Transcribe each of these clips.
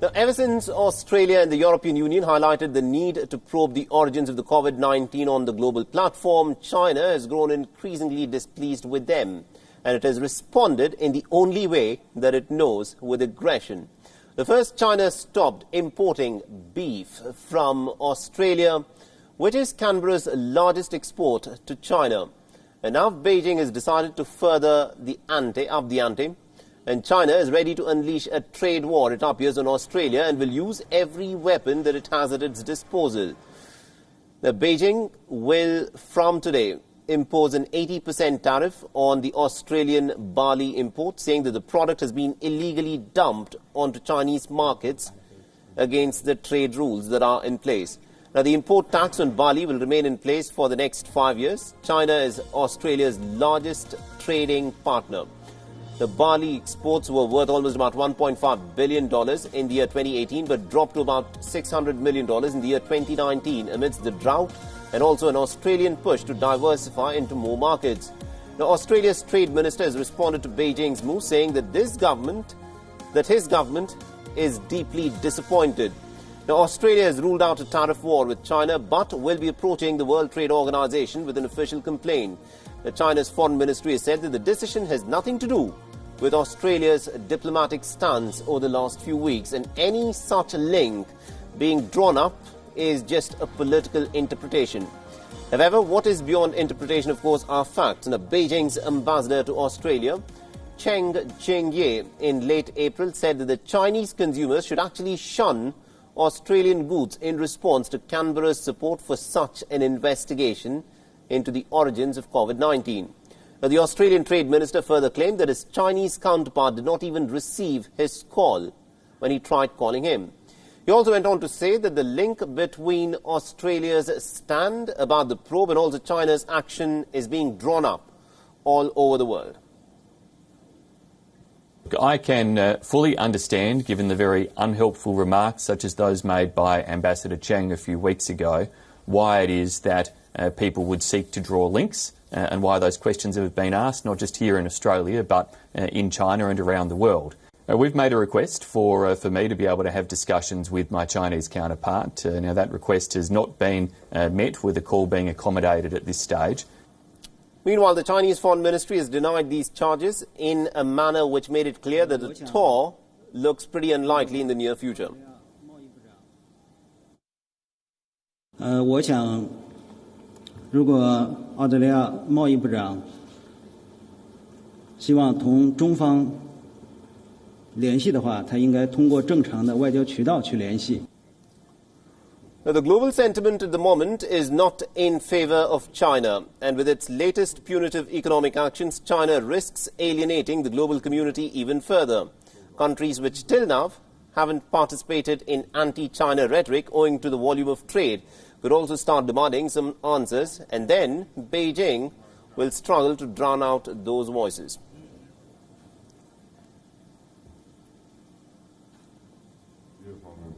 Now, ever since Australia and the European Union highlighted the need to probe the origins of the COVID-19 on the global platform, China has grown increasingly displeased with them, and it has responded in the only way that it knows, with aggression. The first, China stopped importing beef from Australia, which is Canberra's largest export to China. And now Beijing has decided to further the ante, and China is ready to unleash a trade war, it appears, on Australia, and will use every weapon that it has at its disposal. Now, Beijing will, from today, impose an 80% tariff on the Australian barley import, saying that the product has been illegally dumped onto Chinese markets against the trade rules that are in place. Now, the import tax on barley will remain in place for the next 5 years. China is Australia's largest trading partner. The barley exports were worth almost about $1.5 billion in the year 2018, but dropped to about $600 million in the year 2019 amidst the drought and also an Australian push to diversify into more markets. Now, Australia's trade minister has responded to Beijing's move, saying that his government is deeply disappointed. Now, Australia has ruled out a tariff war with China, but will be approaching the World Trade Organization with an official complaint. China's foreign ministry has said that the decision has nothing to do with Australia's diplomatic stance over the last few weeks, and any such link being drawn up is just a political interpretation. However, what is beyond interpretation, of course, are facts. Now, Beijing's ambassador to Australia, Cheng Cheng-ye, in late April said that the Chinese consumers should actually shun Australian goods in response to Canberra's support for such an investigation into the origins of COVID-19. Now, the Australian Trade Minister further claimed that his Chinese counterpart did not even receive his call when he tried calling him. He also went on to say that the link between Australia's stand about the probe and also China's action is being drawn up all over the world. I can fully understand, given the very unhelpful remarks such as those made by Ambassador Cheng a few weeks ago, why it is that people would seek to draw links and why those questions have been asked, not just here in Australia, but in China and around the world. We've made a request for me to be able to have discussions with my Chinese counterpart. Now, that request has not been met, with the call being accommodated at this stage. Meanwhile, the Chinese Foreign Ministry has denied these charges in a manner which made it clear that the tour looks pretty unlikely in the near future. 我想，如果澳大利亚贸易部长希望同中方联系的话，他应该通过正常的外交渠道去联系。 Now, the global sentiment at the moment is not in favor of China, and with its latest punitive economic actions, China risks alienating the global community even further. Countries which till now haven't participated in anti-China rhetoric owing to the volume of trade could also start demanding some answers, and then Beijing will struggle to drown out those voices.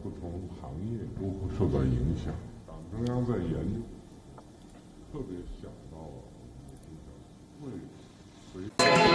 不同行业都会受到影响。党中央在研究，特别想到会随。